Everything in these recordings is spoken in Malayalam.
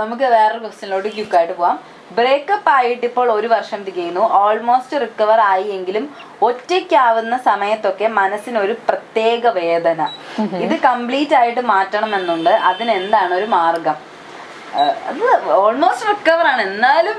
നമുക്ക് വേറൊരു ക്വസ്റ്റ്യനിലോട്ട് ക്യുക്കായിട്ട് പോവാം. ബ്രേക്കപ്പ് ആയിട്ട് ഇപ്പോൾ 1 വർഷം തികയുന്നു. ഓൾമോസ്റ്റ് റിക്കവർ ആയി എങ്കിലും ഒറ്റയ്ക്കാവുന്ന സമയത്തൊക്കെ മനസ്സിനൊരു പ്രത്യേക വേദന. ഇത് കംപ്ലീറ്റ് ആയിട്ട് മാറ്റണമെന്നുണ്ട്. അതിനെന്താണ് ഒരു മാർഗം? അത് ഓൾമോസ്റ്റ് റിക്കവർ ആണ്, എന്നാലും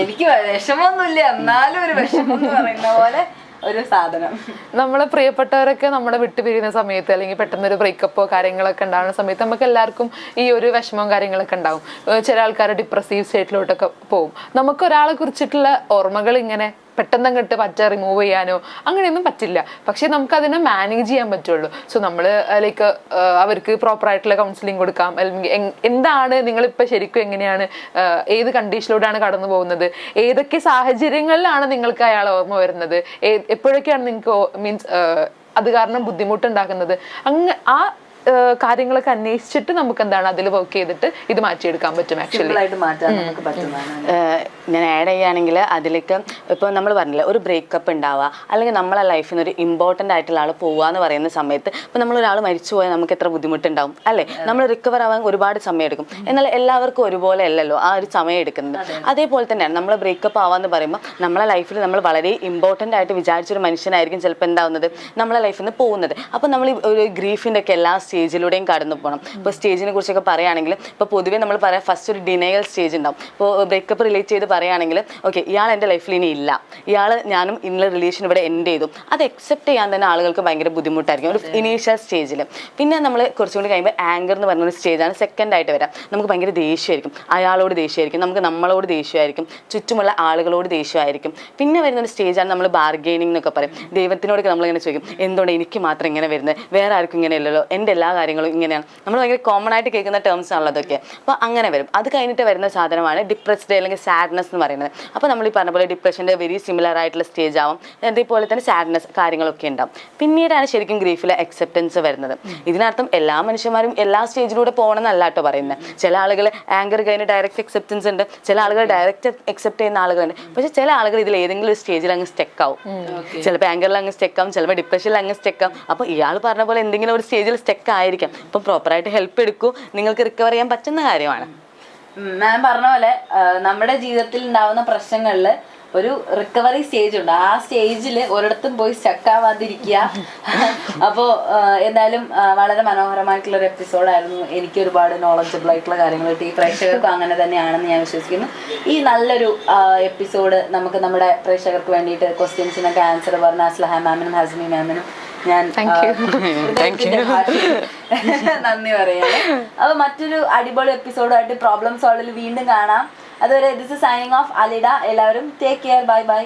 എനിക്ക് വിഷമമൊന്നുമില്ല, എന്നാലും ഒരു വിഷമം എന്ന് പറയുന്ന പോലെ ഒരു സാധനം. നമ്മളെ പ്രിയപ്പെട്ടവരൊക്കെ നമ്മളെ വിട്ടുപിരിയുന്ന സമയത്ത് അല്ലെങ്കിൽ പെട്ടെന്നൊരു ബ്രേക്കപ്പോ കാര്യങ്ങളൊക്കെ ഉണ്ടാകുന്ന സമയത്ത് നമുക്ക് എല്ലാവർക്കും ഈ ഒരു വിഷമവും കാര്യങ്ങളൊക്കെ ഉണ്ടാവും. ചില ആൾക്കാർ ഡിപ്രസീവ് സ്റ്റേറ്റിലോട്ടൊക്കെ പോകും. നമുക്ക് ഒരാളെ കുറിച്ചിട്ടുള്ള ഓർമ്മകൾ ഇങ്ങനെ പെട്ടെന്ന് അങ്ങോട്ട് റിമൂവ് ചെയ്യാനോ അങ്ങനെയൊന്നും പറ്റില്ല. പക്ഷെ നമുക്ക് അതിനെ മാനേജ് ചെയ്യാൻ പറ്റുള്ളൂ. സോ നമ്മൾ ലൈക്ക് അവർക്ക് പ്രോപ്പർ ആയിട്ടുള്ള കൗൺസിലിംഗ് കൊടുക്കാം. അല്ലെങ്കിൽ എന്താണ് നിങ്ങളിപ്പോൾ ശരിക്കും എങ്ങനെയാണ്, ഏത് കണ്ടീഷനിലൂടെയാണ് കടന്നു പോകുന്നത്, ഏതൊക്കെ സാഹചര്യങ്ങളിലാണ് നിങ്ങൾക്ക് അയാളെ ഓർമ്മ വരുന്നത്, എപ്പോഴൊക്കെയാണ് നിങ്ങൾക്ക് മീൻസ് അത് കാരണം ബുദ്ധിമുട്ടുണ്ടാക്കുന്നത്, ആ കാര്യങ്ങളൊക്കെ അന്വേഷിച്ചിട്ട് നമുക്ക് എന്താണ് അതിൽ വർക്ക് ചെയ്തിട്ട് ഇത് മാറ്റിയെടുക്കാൻ പറ്റും. ആക്ച്വലി ഞാൻ ആഡ് ചെയ്യുകയാണെങ്കിൽ അതിലേക്ക് ഇപ്പോൾ നമ്മൾ പറഞ്ഞില്ല, ഒരു ബ്രേക്കപ്പ് ഉണ്ടാവുക അല്ലെങ്കിൽ നമ്മളെ ലൈഫിൽ നിന്ന് ഒരു ഇമ്പോർട്ടൻ്റ് ആയിട്ടുള്ള ആൾ പോവുക എന്ന് പറയുന്ന സമയത്ത് ഇപ്പോൾ നമ്മളൊരാൾ മരിച്ചു പോയാൽ നമുക്ക് എത്ര ബുദ്ധിമുട്ടുണ്ടാവും അല്ലേ? നമ്മൾ റിക്കവർ ആവാൻ ഒരുപാട് സമയം എടുക്കും. എന്നാൽ എല്ലാവർക്കും ഒരുപോലെ അല്ലല്ലോ ആ ഒരു സമയം എടുക്കുന്നത്. അതേപോലെ തന്നെയാണ് നമ്മൾ ബ്രേക്കപ്പ് ആവാന്ന് പറയുമ്പോൾ നമ്മളെ ലൈഫിൽ നമ്മൾ വളരെ ഇമ്പോർട്ടൻ്റ് ആയിട്ട് വിചാരിച്ചൊരു മനുഷ്യനായിരിക്കും ചിലപ്പോൾ എന്താവുന്നത് നമ്മളെ ലൈഫിൽ നിന്ന് പോകുന്നത്. അപ്പോൾ നമ്മൾ ഒരു ഗ്രീഫിൻ്റെ ഒക്കെ എല്ലാ സ്റ്റേജിലൂടെയും കടന്നു പോകണം. ഇപ്പോൾ സ്റ്റേജിനെ കുറിച്ചൊക്കെ പറയുകയാണെങ്കിൽ ഇപ്പോൾ പൊതുവേ നമ്മൾ പറയാം ഫസ്റ്റ് ഒരു ഡിനയൽ സ്റ്റേജ് ഉണ്ടാവും. ഇപ്പോൾ ബ്രേക്കപ്പ് റിലേറ്റ് ചെയ്ത് പറയുകയാണെങ്കിൽ ഓക്കെ ഇയാൾ എൻ്റെ ലൈഫിൽ ഇനി ഇല്ല, ഇയാൾ ഞാനും ഇന്ന റിലേഷൻ ഇവിടെ എൻഡ് ചെയ്തു, അത് അക്സെപ്റ്റ് ചെയ്യാൻ തന്നെ ആളുകൾക്ക് ഭയങ്കര ബുദ്ധിമുട്ടായിരിക്കും ഒരു ഇനീഷ്യൽ സ്റ്റേജിൽ. പിന്നെ നമ്മൾ കുറച്ചുകൂടി കഴിയുമ്പോൾ ആങ്കർ എന്ന് പറഞ്ഞൊരു സ്റ്റേജാണ് സെക്കൻഡായിട്ട് വരാം. നമുക്ക് ഭയങ്കര ദേഷ്യമായിരിക്കും, അയാളോട് ദേഷ്യമായിരിക്കും, നമുക്ക് നമ്മളോട് ദേഷ്യമായിരിക്കും, ചുറ്റുമുള്ള ആളുകളോട് ദേഷ്യമായിരിക്കും. പിന്നെ വരുന്നൊരു സ്റ്റേജാണ് നമ്മൾ ബാർഗെയിനിങ് എന്നൊക്കെ പറയും. ദൈവത്തിനോടൊക്കെ നമ്മളിങ്ങനെ ചോദിക്കും എന്തുകൊണ്ട് എനിക്ക് മാത്രം ഇങ്ങനെ വരുന്നത്, വേറെ ആർക്കും ഇങ്ങനെ ഇല്ലല്ലോ, എൻ്റെ എല്ലാ കാര്യങ്ങളും ഇങ്ങനെയാണ്. നമ്മൾ ഭയങ്കര കോമൺ ആയിട്ട് കേൾക്കുന്ന ടേംസ് ആണല്ലോ അതൊക്കെ. അപ്പോൾ അങ്ങനെ വരും. അത് കഴിഞ്ഞിട്ട് വരുന്ന സാധനമാണ് ഡിപ്രസ്ഡ് അല്ലെങ്കിൽ സാഡ്നെസ് എന്ന് പറയുന്നത്. അപ്പോൾ നമ്മൾ ഈ പറഞ്ഞ പോലെ ഡിപ്രഷൻ്റെ വെരി സിമിലർ ആയിട്ടുള്ള സ്റ്റേജ് ആവും. അതേപോലെ തന്നെ സാഡ്നെസ് കാര്യങ്ങളൊക്കെ ഉണ്ടാവും. പിന്നീടാണ് ശരിക്കും ഗ്രീഫിലെ അക്സെപ്റ്റൻസ് വരുന്നത്. ഇതിനർത്ഥം എല്ലാ മനുഷ്യന്മാരും എല്ലാ സ്റ്റേജിലൂടെ പോകണം എന്നല്ല കേട്ടോ പറയുന്നത്. ചില ആളുകൾ ആങ്കർ കഴിഞ്ഞ് ഡയറക്റ്റ് അക്സെപ്റ്റൻസ് ഉണ്ട്, ചില ആളുകൾ ഡയറക്റ്റ് അക്സെപ്റ്റ് ചെയ്യുന്ന ആളുകളുണ്ട്. പക്ഷേ ചില ആളുകൾ ഇതിൽ ഏതെങ്കിലും ഒരു സ്റ്റേജിൽ അങ്ങ് സ്റ്റെക്ക് ആവും. ചിലപ്പോൾ ആങ്കറിൽ അങ്ങ് സ്റ്റെക്ക് ആവും, ചിലപ്പോൾ ഡിപ്രഷനിൽ അങ്ങ് സ്റ്റെക്ക് ആവും. അപ്പോൾ ഇയാൾ പറഞ്ഞ പോലെ എന്തെങ്കിലും ഒരു സ്റ്റേജിൽ സ്റ്റെക്ക് ആയിരിക്കാം. ഇപ്പം പ്രോപ്പറായിട്ട് ഹെൽപ്പ് എടുക്കൂ, നിങ്ങൾക്ക് റിക്കവർ ചെയ്യാൻ പറ്റുന്ന കാര്യമാണ്. ഞാൻ പറഞ്ഞ പോലെ നമ്മുടെ ജീവിതത്തിൽ ഉണ്ടാവുന്ന പ്രശ്നങ്ങളിൽ ഒരു റിക്കവറി സ്റ്റേജ് ഉണ്ട്. ആ സ്റ്റേജിൽ ഒരിടത്തും പോയി സ്റ്റക്കാവാതിരിക്കുക. അപ്പോൾ എന്തായാലും വളരെ മനോഹരമായിട്ടുള്ള ഒരു എപ്പിസോഡായിരുന്നു. എനിക്ക് ഒരുപാട് നോളജബിൾ ആയിട്ടുള്ള കാര്യങ്ങൾ കിട്ടി. പ്രേക്ഷകർക്കും അങ്ങനെ തന്നെയാണെന്ന് ഞാൻ വിശ്വസിക്കുന്നു. ഈ നല്ലൊരു എപ്പിസോഡ് നമുക്ക് നമ്മുടെ പ്രേക്ഷകർക്ക് വേണ്ടിയിട്ട് ക്വസ്റ്റ്യൻസിനൊക്കെ ആൻസർ പറഞ്ഞ അസ്ലഹ മാമിനും ഹസ്മി മാമിനും ഞാൻ നന്ദി പറയാണ്. അപ്പൊ മറ്റൊരു അടിപൊളി എപ്പിസോഡായിട്ട് പ്രോബ്ലം സോൾവിൽ വീണ്ടും കാണാം. അതുവരെ this is signing off Alida. എല്ലാവരും ടേക്ക് കെയർ, ബൈ ബൈ.